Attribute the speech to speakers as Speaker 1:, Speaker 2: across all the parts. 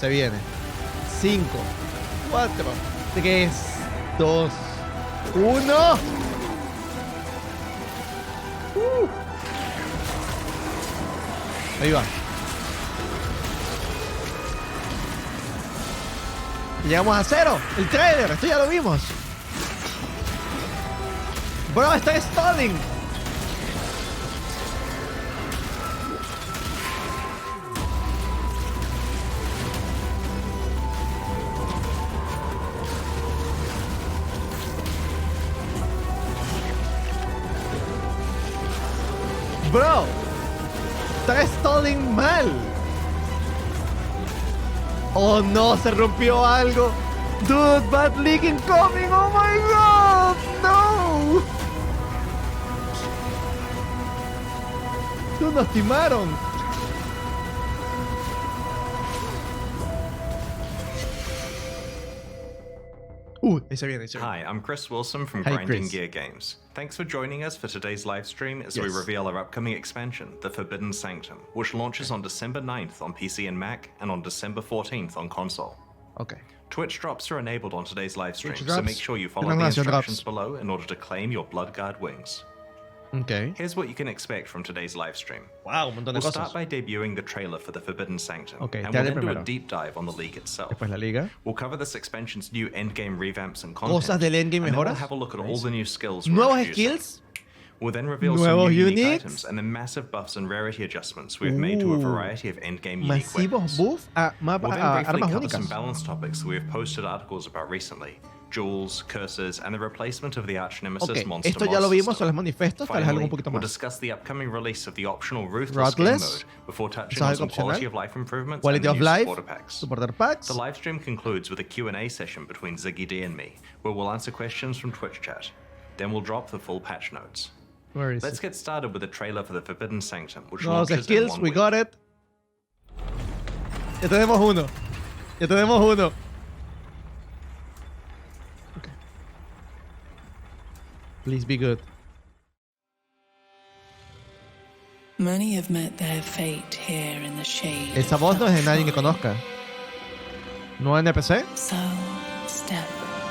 Speaker 1: Se viene. 5, 4, 3, 2, 1. Ahí va. Llegamos a 0. El trailer, esto ya lo vimos. Bro, está stalling. Bro, está stalling mal. Oh no, se rompió algo. Dude, bad leak incoming. Oh my god, no. Dude, nos timaron. Ahí se viene.
Speaker 2: Hi, I'm Chris Wilson from
Speaker 1: Hey,
Speaker 2: Grinding
Speaker 1: Chris.
Speaker 2: Gear Games. Thanks for joining us for today's live stream as we
Speaker 1: Yes.
Speaker 2: reveal our upcoming expansion, the Forbidden Sanctum, which launches on December 9th on PC and Mac and on December 14th on console.
Speaker 1: Ok.
Speaker 2: Twitch drops are enabled on today's live stream,
Speaker 1: Twitch
Speaker 2: so
Speaker 1: drops.
Speaker 2: make sure you follow
Speaker 1: Tengan
Speaker 2: the
Speaker 1: relación
Speaker 2: instructions
Speaker 1: drops.
Speaker 2: below in order to claim your Bloodguard wings.
Speaker 1: Ok.
Speaker 2: Here's what you can expect from today's live stream.
Speaker 1: Wow, un montón de
Speaker 2: We'll
Speaker 1: cosas.
Speaker 2: start by debuting the trailer for the Forbidden Sanctum,
Speaker 1: Ok,
Speaker 2: and we'll
Speaker 1: trailer
Speaker 2: then do a
Speaker 1: primero.
Speaker 2: deep dive on the League itself.
Speaker 1: Después la liga.
Speaker 2: We'll cover this expansion's new endgame revamps and content.
Speaker 1: Cosas del endgame
Speaker 2: and then we'll
Speaker 1: mejoras.
Speaker 2: have a look at all
Speaker 1: Nice.
Speaker 2: the new skills we're
Speaker 1: Nuevos
Speaker 2: introducing.
Speaker 1: skills.
Speaker 2: We'll then reveal
Speaker 1: Nuevos
Speaker 2: some new unique
Speaker 1: units.
Speaker 2: items and the massive buffs and rarity adjustments we've made to a variety of endgame unique
Speaker 1: Masivos
Speaker 2: weapons.
Speaker 1: buff a,
Speaker 2: We'll then
Speaker 1: a
Speaker 2: briefly
Speaker 1: armas
Speaker 2: cover some
Speaker 1: únicas.
Speaker 2: balance topics that we have posted articles about recently. Jewels, curses, and the replacement of the arch nemesis
Speaker 1: Ok,
Speaker 2: monster
Speaker 1: esto ya lo
Speaker 2: monster
Speaker 1: vimos, son
Speaker 2: style.
Speaker 1: los manifestos, tal vez algo
Speaker 2: Finally,
Speaker 1: un poquito
Speaker 2: we'll
Speaker 1: más.
Speaker 2: discuss the upcoming release of the optional Ruthless game
Speaker 1: Ruthless.
Speaker 2: mode before touching
Speaker 1: Eso
Speaker 2: on
Speaker 1: es
Speaker 2: some
Speaker 1: algo
Speaker 2: quality
Speaker 1: opcional.
Speaker 2: of life improvements
Speaker 1: Quality
Speaker 2: and
Speaker 1: of
Speaker 2: the new
Speaker 1: life,
Speaker 2: supporter packs.
Speaker 1: supporter packs.
Speaker 2: The live stream concludes with a Q&A session between Ziggy D and me, where we'll answer questions from Twitch chat. Then we'll drop the full patch notes.
Speaker 1: Where is
Speaker 2: Let's
Speaker 1: it?
Speaker 2: get started with the trailer for the Forbidden Sanctum, which
Speaker 1: Nuevos
Speaker 2: launches in
Speaker 1: skills,
Speaker 2: 1
Speaker 1: we
Speaker 2: week.
Speaker 1: got it. Ya tenemos uno. Ya tenemos uno. Ok. Please be good.
Speaker 3: Many have met their fate here in the shade.
Speaker 1: Esa voz no es de nadie que conozca. ¿No NPC?
Speaker 3: So step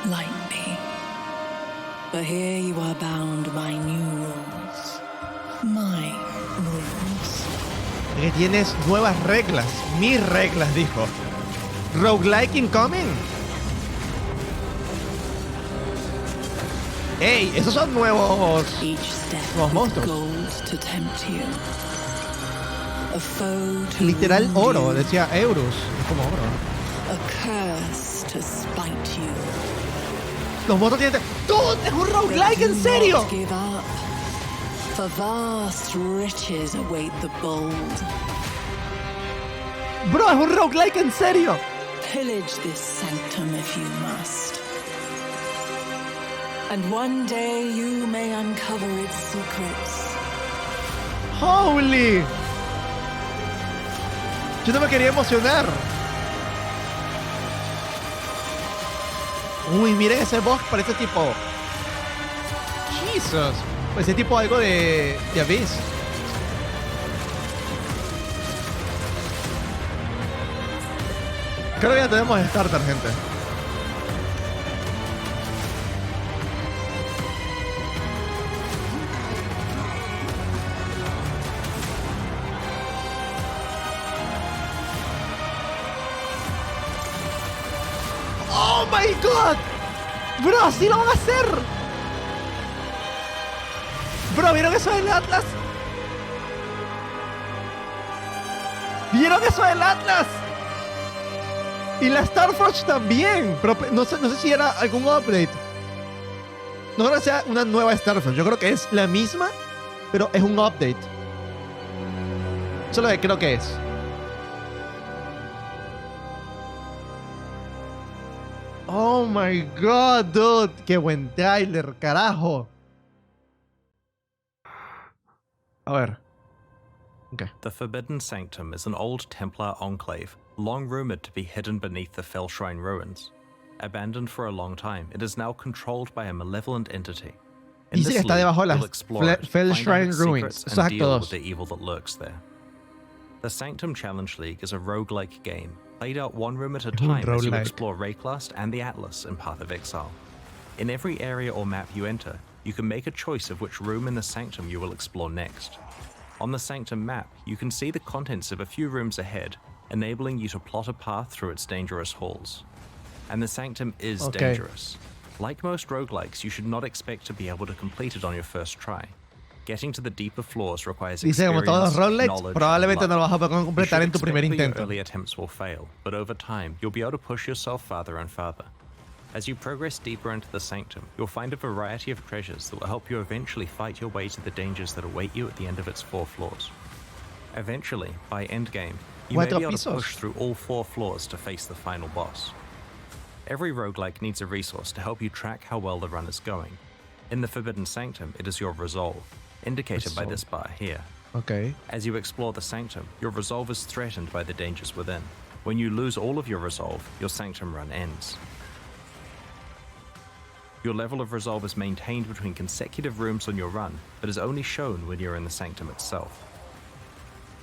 Speaker 3: lightly. But here you are bound by new rules. My rules.
Speaker 1: Que tienes nuevas reglas. Mis reglas, dijo. Roguelike incoming. ¡Ey! Esos son nuevos.
Speaker 3: Each step
Speaker 1: Los monstruos.
Speaker 3: gold to tempt you. A foe to
Speaker 1: Literal
Speaker 3: wound
Speaker 1: oro,
Speaker 3: you.
Speaker 1: decía euros. Es como oro.
Speaker 3: A curse to spite you.
Speaker 1: Los monstruos tienen. ¡Dude! ¡Es un roguelike,
Speaker 3: But
Speaker 1: en
Speaker 3: do
Speaker 1: serio!
Speaker 3: not give up, for vast riches await the bold.
Speaker 1: Bro, es un roguelike, en serio.
Speaker 3: Pillage this sanctum if you must. And one day you may uncover its secrets.
Speaker 1: ¡Holy! Yo no me quería emocionar. Uy, miren ese boss, parece tipo... Jesus. Parece tipo algo de Abyss. Creo que ya tenemos starter, gente. ¡Oh my god! Bro, así lo van a hacer. Bro, ¿vieron eso del Atlas? ¿Vieron eso del Atlas? Y la Starforge también. Pero no sé si era algún update. No creo que sea una nueva Starforge. Yo creo que es la misma, pero es un update. Eso es lo que creo que es. Oh my god, dude. Qué buen trailer, carajo. A ver. Okay.
Speaker 2: The Forbidden Sanctum is an old Templar enclave, long rumored to be hidden beneath the Fell Shrine ruins. Abandoned for a long time, it is now controlled by a malevolent entity. In
Speaker 1: Dice que
Speaker 2: this
Speaker 1: está
Speaker 2: league,
Speaker 1: debajo de
Speaker 2: we'll
Speaker 1: las
Speaker 2: explore it,
Speaker 1: Fell
Speaker 2: find out
Speaker 1: Shrine
Speaker 2: its
Speaker 1: ruins.
Speaker 2: secrets,
Speaker 1: Eso es
Speaker 2: and
Speaker 1: acto
Speaker 2: deal
Speaker 1: 2.
Speaker 2: with the evil that lurks there. The Sanctum Challenge League is a roguelike game, played out one room at a
Speaker 1: un
Speaker 2: time as you
Speaker 1: roguelike.
Speaker 2: explore Rayclast and the Atlas in Path of Exile. In every area or map you enter, you can make a choice of which room in the Sanctum you will explore next. On the Sanctum map, you can see the contents of a few rooms ahead, enabling you to plot a path through its dangerous halls. And the Sanctum is dangerous. Like most roguelikes, you should not expect to be able to complete it on your first try. Getting to the deeper floors requires
Speaker 1: Dice, como todos los
Speaker 2: experience,
Speaker 1: roguelikes,
Speaker 2: knowledge,
Speaker 1: probablemente
Speaker 2: and
Speaker 1: no lo
Speaker 2: luck.
Speaker 1: vas a poder
Speaker 2: You
Speaker 1: completar
Speaker 2: should
Speaker 1: en tu primer
Speaker 2: expect that your
Speaker 1: intento.
Speaker 2: early attempts will fail, but over time, you'll be able to push yourself farther and farther. As you progress deeper into the Sanctum, you'll find a variety of treasures that will help you eventually fight your way to the dangers that await you at the end of its 4 floors. Eventually, by endgame, you may be able to push through all 4 floors to face the final boss. Every roguelike needs a resource to help you track how well the run is going. In the Forbidden Sanctum, it is your resolve, indicated by this bar here.
Speaker 1: Ok.
Speaker 2: As you explore the Sanctum, your resolve is threatened by the dangers within. When you lose all of your resolve, your Sanctum run ends. Your level of resolve is maintained between consecutive rooms on your run, but is only shown when you're in the Sanctum itself.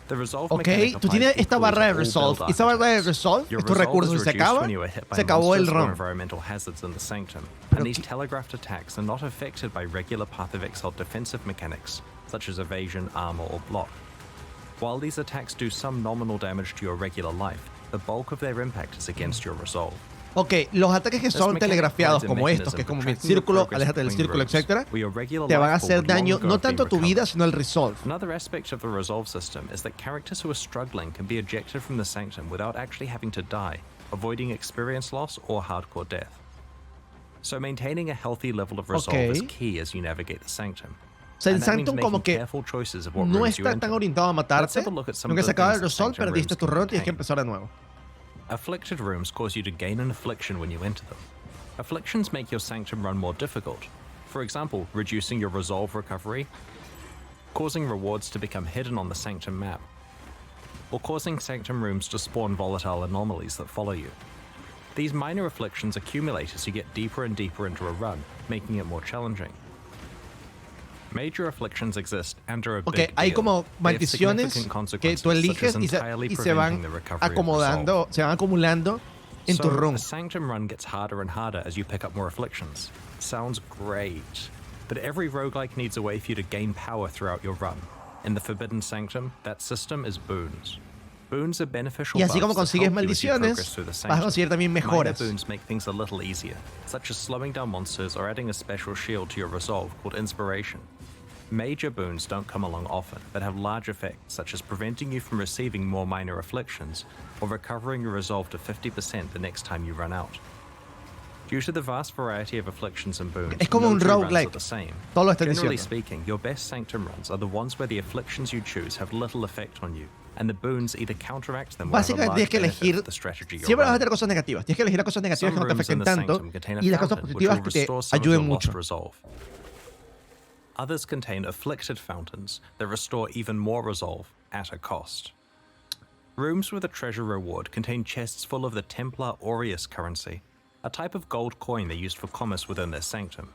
Speaker 2: The resolve
Speaker 1: Ok, tú tienes esta barra de resolve. Esa barra de resolve, estos recursos se acaban, se acabó el run.
Speaker 2: Environmental hazards in the Sanctum,
Speaker 1: Pero
Speaker 2: and these telegraphed attacks are not affected by regular Path of Exile defensive mechanics, such as evasion, armor, or block. While these attacks do some nominal damage to your regular life, the bulk of their impact is against your resolve.
Speaker 1: Ok, los ataques que son telegrafiados como estos, que es como mi círculo, aléjate del círculo, etc., te van a hacer daño no tanto a tu vida, sino al resolve.
Speaker 2: Another aspect of the resolve system is that characters who are struggling can be ejected from the Sanctum without actually having to die, avoiding experience loss or hardcore death. So maintaining a healthy level of resolve is key as you navigate the Sanctum.
Speaker 1: O sea, el Sanctum como que no está tan orientado a matarte. Nunca se acaba el resolve, perdiste tu run, tienes que empezar de nuevo.
Speaker 2: Afflicted rooms cause you to gain an affliction when you enter them. Afflictions make your Sanctum run more difficult. For example, reducing your resolve recovery, causing rewards to become hidden on the Sanctum map, or causing Sanctum rooms to spawn volatile anomalies that follow you. These minor afflictions accumulate as you get deeper and deeper into a run, making it more challenging. Major afflictions exist and are a big deal.
Speaker 1: Hay como maldiciones que tú eliges y se van acomodando, se van acumulando en tu run.
Speaker 2: The Sanctum run gets harder and harder as you pick up more afflictions. Sounds great, but every roguelike needs a way for you to gain power throughout your run. In the Forbidden Sanctum, that system is boons. Boons are beneficial
Speaker 1: Y así como
Speaker 2: buffs that
Speaker 1: consigues
Speaker 2: help you as you
Speaker 1: maldiciones,
Speaker 2: progress through the
Speaker 1: vas a
Speaker 2: Sanctum.
Speaker 1: conseguir también
Speaker 2: Minor
Speaker 1: mejoras.
Speaker 2: boons make things a little easier, such as slowing down monsters or adding a special shield to your resolve called Inspiration. Major boons don't come along often, but have large effects, such as preventing you from receiving more minor afflictions, or recovering your resolve to 50% the next time you run out. Due to the vast variety of afflictions and boons,
Speaker 1: Es como un
Speaker 2: no two runs
Speaker 1: roguelike.
Speaker 2: are the same.
Speaker 1: Todo lo estás
Speaker 2: Generally
Speaker 1: diciendo.
Speaker 2: speaking, your best Sanctum runs are the ones where the afflictions you choose have little effect on you, and the boons either counteract them or have a
Speaker 1: Básicamente
Speaker 2: large
Speaker 1: tienes que
Speaker 2: benefit
Speaker 1: elegir,
Speaker 2: for the strategy you're
Speaker 1: siempre vas a
Speaker 2: running.
Speaker 1: tener cosas negativas. Tienes que elegir las cosas negativas que no te
Speaker 2: Some rooms in
Speaker 1: afecten
Speaker 2: the
Speaker 1: tanto
Speaker 2: Sanctum contain a
Speaker 1: y las cosas
Speaker 2: fountain, which
Speaker 1: positivas
Speaker 2: will
Speaker 1: que te
Speaker 2: restore some of your
Speaker 1: ayuden
Speaker 2: lost
Speaker 1: mucho.
Speaker 2: resolve. Others contain afflicted fountains that restore even more resolve at a cost. Rooms with a treasure reward contain chests full of the Templar Aureus currency, a type of gold coin they used for commerce within their Sanctum.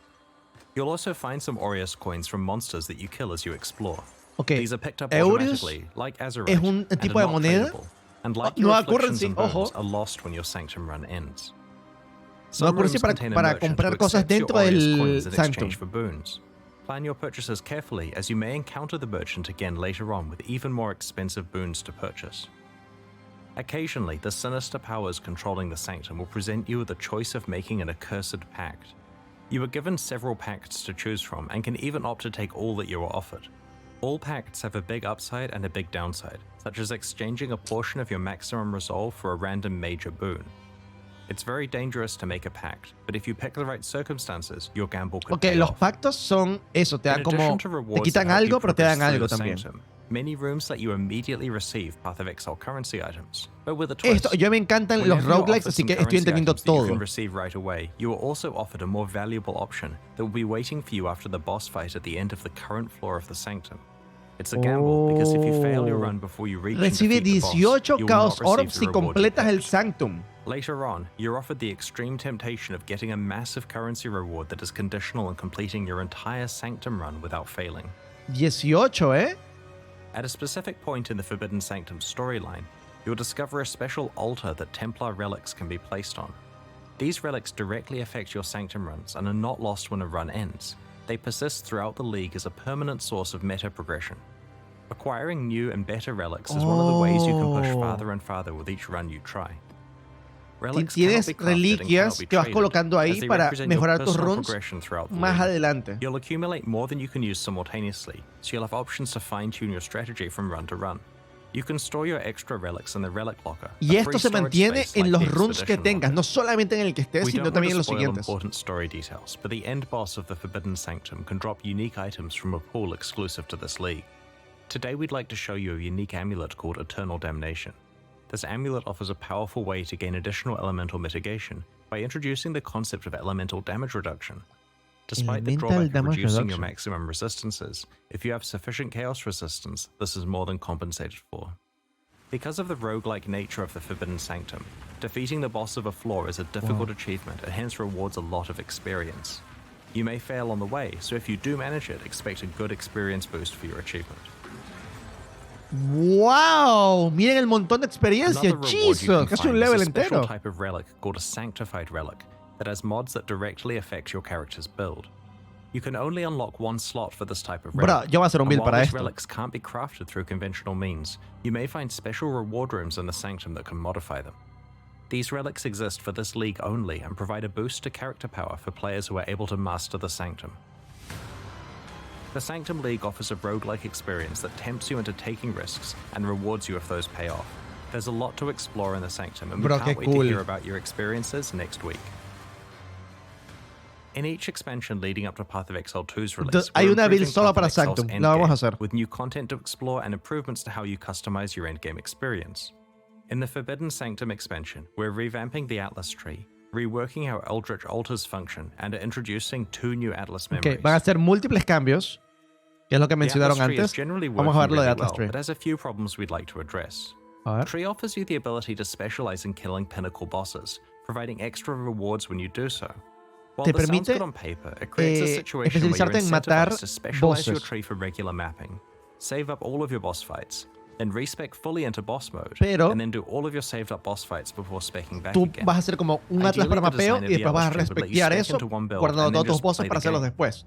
Speaker 2: You'll also find some Aureus coins from monsters that you kill as you explore.
Speaker 1: Ok,
Speaker 2: These are picked up
Speaker 1: Aureus
Speaker 2: automatically, like Azurite,
Speaker 1: es un
Speaker 2: and
Speaker 1: tipo
Speaker 2: are
Speaker 1: de
Speaker 2: not
Speaker 1: moneda.
Speaker 2: tradable, and like
Speaker 1: Nueva
Speaker 2: your afflictions
Speaker 1: currency,
Speaker 2: and boons,
Speaker 1: ojo.
Speaker 2: are lost when your Sanctum run ends.
Speaker 1: Nueva
Speaker 2: Some
Speaker 1: currency
Speaker 2: rooms contain a
Speaker 1: para
Speaker 2: merchant
Speaker 1: comprar
Speaker 2: who
Speaker 1: cosas
Speaker 2: accepts your
Speaker 1: dentro
Speaker 2: Aureus
Speaker 1: del
Speaker 2: coins in
Speaker 1: Sanctum.
Speaker 2: exchange for boons. Plan your purchases carefully, as you may encounter the merchant again later on with even more expensive boons to purchase. Occasionally, the sinister powers controlling the Sanctum will present you with the choice of making an accursed pact. You are given several pacts to choose from and can even opt to take all that you are offered. All pacts have a big upside and a big downside, such as exchanging a portion of your maximum resolve for a random major boon. It's very dangerous to make a pact, but if you pick the right circumstances, your gamble could
Speaker 1: Ok,
Speaker 2: pay
Speaker 1: los
Speaker 2: off.
Speaker 1: pactos son eso, te dan
Speaker 2: In
Speaker 1: como,
Speaker 2: addition to
Speaker 1: te
Speaker 2: rewards
Speaker 1: quitan
Speaker 2: that help you
Speaker 1: algo, pero te dan
Speaker 2: progress through
Speaker 1: algo
Speaker 2: the
Speaker 1: también.
Speaker 2: Sanctum, many rooms let you immediately receive Path of Exile currency items, but with a twist.
Speaker 1: Esto, yo me encantan los
Speaker 2: Whenever you're
Speaker 1: roguelikes,
Speaker 2: offered
Speaker 1: así
Speaker 2: some
Speaker 1: que estoy
Speaker 2: currency
Speaker 1: entendiendo
Speaker 2: items that you
Speaker 1: todo.
Speaker 2: can receive right away, you are also offered a more valuable option that will be waiting for you after the boss fight at the end of the current floor of the Sanctum. It's a gamble, because if you fail your run before you reach and
Speaker 1: Recibe
Speaker 2: defeat the boss,
Speaker 1: 18
Speaker 2: you will
Speaker 1: Chaos
Speaker 2: not receive
Speaker 1: Orbs
Speaker 2: the
Speaker 1: si
Speaker 2: reward you
Speaker 1: completas el
Speaker 2: picked.
Speaker 1: Sanctum.
Speaker 2: Later on, you're offered the extreme temptation of getting a massive currency reward that is conditional on completing your entire Sanctum run without failing.
Speaker 1: 18, ¿eh?
Speaker 2: At a specific point in the Forbidden Sanctum storyline, you'll discover a special altar that Templar relics can be placed on. These relics directly affect your Sanctum runs and are not lost when a run ends. They persist throughout the League as a permanent source of meta progression. Acquiring new and better relics is one of the ways you can push farther and farther with each run you try. Relics cannot
Speaker 1: Tienes
Speaker 2: be crafted and
Speaker 1: reliquias
Speaker 2: cannot be
Speaker 1: que vas
Speaker 2: traded,
Speaker 1: colocando
Speaker 2: as
Speaker 1: ahí
Speaker 2: they
Speaker 1: para
Speaker 2: represent your
Speaker 1: mejorar tus
Speaker 2: personal
Speaker 1: runs
Speaker 2: progression throughout the
Speaker 1: más
Speaker 2: league.
Speaker 1: adelante.
Speaker 2: You'll accumulate more than you can use simultaneously, so you'll have options to fine-tune your strategy from run to run. You can store your extra relics in the relic locker.
Speaker 1: Y esto se mantiene en los runs que tengas, no solamente en el que estés,
Speaker 2: We
Speaker 1: sino
Speaker 2: don't
Speaker 1: también en
Speaker 2: want
Speaker 1: los
Speaker 2: to spoil
Speaker 1: siguientes.
Speaker 2: important story details, but the end boss of the Forbidden Sanctum can drop unique items from a pool exclusive to this league. Today we'd like to show you a unique amulet called Eternal Damnation. This amulet offers a powerful way to gain additional elemental mitigation by introducing the concept of elemental damage reduction. Despite the
Speaker 1: Elemental
Speaker 2: drawback of
Speaker 1: damage
Speaker 2: reducing your
Speaker 1: reduction.
Speaker 2: maximum resistances, if you have sufficient chaos resistance, this is more than compensated for. Because of the roguelike nature of the Forbidden Sanctum, defeating the boss of a floor is a difficult achievement and hence rewards a lot of experience. You may fail on the way, so if you do manage it, expect a good experience boost for your achievement.
Speaker 1: ¡Wow! Miren el montón de experiencia.
Speaker 2: Another reward you
Speaker 1: ¡Chizo!
Speaker 2: can
Speaker 1: Casi un
Speaker 2: find is
Speaker 1: level
Speaker 2: a special
Speaker 1: entero.
Speaker 2: type of relic called a Sanctified Relic that has mods that directly affect your character's build. You can only unlock one slot for this type of relic.
Speaker 1: Bro, yo voy a hacer un
Speaker 2: and
Speaker 1: build
Speaker 2: while
Speaker 1: para
Speaker 2: these
Speaker 1: esto.
Speaker 2: relics can't be crafted through conventional means, you may find special reward rooms in the Sanctum that can modify them. These relics exist for this league only and provide a boost to character power for players who are able to master the Sanctum. The Sanctum League offers a roguelike experience that tempts you into taking risks and rewards you if those pay off. There's a lot to explore in the Sanctum, and we
Speaker 1: Bro,
Speaker 2: can't
Speaker 1: qué
Speaker 2: wait to
Speaker 1: cool.
Speaker 2: hear about your experiences next week. In each expansion leading up to Path of Exile 2's release,
Speaker 1: Hay
Speaker 2: we're
Speaker 1: una build
Speaker 2: improving
Speaker 1: solo
Speaker 2: Path of
Speaker 1: para
Speaker 2: Exile's
Speaker 1: Sanctum. La vamos a
Speaker 2: endgame,
Speaker 1: hacer.
Speaker 2: with new content to explore and improvements to how you customize your endgame experience. In the Forbidden Sanctum expansion, we're revamping the Atlas tree, reworking how Eldritch altars function, and are introducing 2 new Atlas memories.
Speaker 1: Ok, van a hacer múltiples cambios, que es lo que
Speaker 2: The
Speaker 1: mencionaron
Speaker 2: Atlas tree is
Speaker 1: antes.
Speaker 2: generally
Speaker 1: Vamos a ver
Speaker 2: working
Speaker 1: lo de
Speaker 2: really
Speaker 1: Atlas
Speaker 2: well,
Speaker 1: Tree.
Speaker 2: but has a few problems we'd like to address.
Speaker 1: A ver.
Speaker 2: Tree offers you the ability to specialize in killing pinnacle bosses, providing extra rewards when you do so. While
Speaker 1: Te
Speaker 2: this sounds
Speaker 1: permite,
Speaker 2: good on paper, it creates a situation where you're
Speaker 1: especializarte en matar
Speaker 2: incentivized to specialize your
Speaker 1: bosses.
Speaker 2: tree for regular mapping, save up all of your boss fights, then respec fully into boss mode,
Speaker 1: Pero
Speaker 2: and then do all of your saved up boss fights before specking back
Speaker 1: Tú
Speaker 2: again.
Speaker 1: vas a hacer como un Atlas
Speaker 2: Ideally,
Speaker 1: para
Speaker 2: the
Speaker 1: mapeo
Speaker 2: design of
Speaker 1: y
Speaker 2: the
Speaker 1: después vas a
Speaker 2: Atlas tree would let you
Speaker 1: respectear
Speaker 2: spec
Speaker 1: eso,
Speaker 2: into one build
Speaker 1: guardando
Speaker 2: and then
Speaker 1: todos tus
Speaker 2: just
Speaker 1: bosses
Speaker 2: play
Speaker 1: para
Speaker 2: the
Speaker 1: hacerlos
Speaker 2: game.
Speaker 1: después.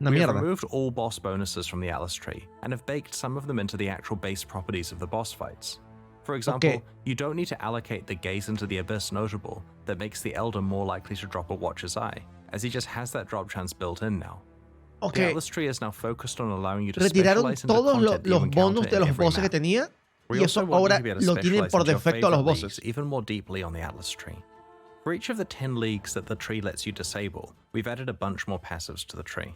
Speaker 1: Una
Speaker 2: We have
Speaker 1: mierda.
Speaker 2: removed all boss bonuses from the Atlas tree and have baked some of them into the actual base properties of the boss fights. For example,
Speaker 1: Okay.
Speaker 2: you don't need to allocate the Gaze into the Abyss notable that makes the Elder more likely to drop a Watcher's Eye, as he just has that drop chance built in now. The
Speaker 1: Ok,
Speaker 2: Atlas tree is now focused on allowing you to
Speaker 1: retiraron
Speaker 2: specialize into
Speaker 1: todos
Speaker 2: content that you
Speaker 1: los
Speaker 2: encounter
Speaker 1: bonus de
Speaker 2: in
Speaker 1: los
Speaker 2: every
Speaker 1: bosses que
Speaker 2: map.
Speaker 1: tenía
Speaker 2: We
Speaker 1: y eso
Speaker 2: also want you
Speaker 1: ahora
Speaker 2: to be able to
Speaker 1: lo tienen
Speaker 2: specialize
Speaker 1: por
Speaker 2: into your
Speaker 1: defecto a los
Speaker 2: favorite
Speaker 1: bosses.
Speaker 2: leagues even more deeply on the Atlas tree. For each of the 10 leagues that the tree lets you disable, we've added a bunch more passives to the tree.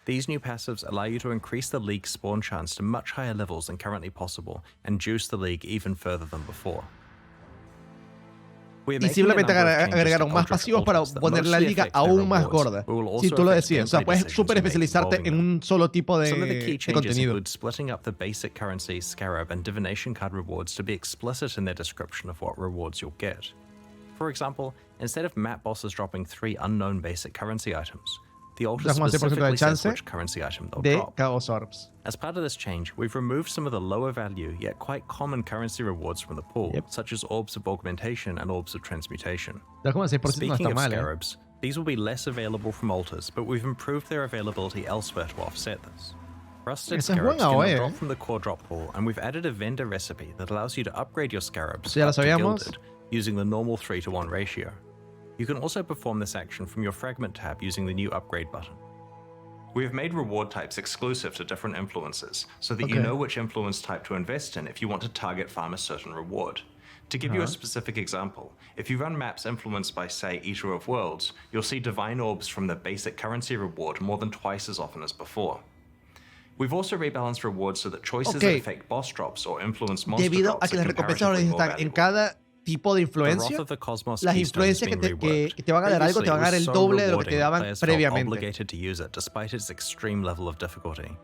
Speaker 2: These new passives allow you to increase the league's spawn chance to much higher levels than currently possible and juice the league even further than before.
Speaker 1: Y simplemente agregaron más pasivos para poner la liga aún más gorda. Si tú lo decías, o sea, puedes súper especializarte en un solo tipo
Speaker 2: Some of the key
Speaker 1: de
Speaker 2: changes
Speaker 1: contenido.
Speaker 2: include splitting up the basic currency, scarab, and divination card rewards to be explicit in their description of what rewards you'll get. For example, instead of map bosses dropping 3 unknown basic currency items, the altar
Speaker 1: Como 10% de
Speaker 2: specifically says
Speaker 1: chance
Speaker 2: which currency item they'll
Speaker 1: de
Speaker 2: drop.
Speaker 1: Chaos Orbs.
Speaker 2: As part of this change, we've removed some of the lower value yet quite common currency rewards from the pool,
Speaker 1: Yep.
Speaker 2: such as Orbs of Augmentation and Orbs of Transmutation.
Speaker 1: Da como el 6% no
Speaker 2: Speaking
Speaker 1: está
Speaker 2: of
Speaker 1: mal,
Speaker 2: scarabs, these will be less available from altars, but we've improved their availability elsewhere to offset this. Rusted
Speaker 1: Esa es
Speaker 2: scarabs
Speaker 1: buena,
Speaker 2: cannot
Speaker 1: oye.
Speaker 2: drop from the core drop pool, and we've added a vendor recipe that allows you to upgrade your scarabs
Speaker 1: Ya lo
Speaker 2: up to
Speaker 1: sabíamos.
Speaker 2: gilded using the normal 3-to-1 ratio. You can also perform this action from your fragment tab using the new upgrade button. We have made reward types exclusive to different influences, so that you
Speaker 1: Okay.
Speaker 2: know which influence type to invest in if you want to target farm a certain reward. To give you a specific example, if you run maps influenced by, say, Eater of Worlds, you'll see Divine Orbs from the basic currency reward more than twice as often as before. We've also rebalanced rewards so that choices
Speaker 1: Okay.
Speaker 2: that affect boss drops or influence monster
Speaker 1: Debido a
Speaker 2: drops
Speaker 1: que
Speaker 2: are
Speaker 1: las recompensas ahora
Speaker 2: comparatively more
Speaker 1: están en
Speaker 2: valuable.
Speaker 1: cada tipo de
Speaker 2: The Wrath
Speaker 1: influencia,
Speaker 2: of the Cosmos
Speaker 1: las
Speaker 2: keystone has
Speaker 1: influencias
Speaker 2: been
Speaker 1: que
Speaker 2: reworked.
Speaker 1: te van a dar algo te van a dar el
Speaker 2: Previously, it was
Speaker 1: doble
Speaker 2: so
Speaker 1: de lo que te
Speaker 2: rewarding that
Speaker 1: daban
Speaker 2: players felt
Speaker 1: previamente.
Speaker 2: obligated to use it despite its extreme level of difficulty.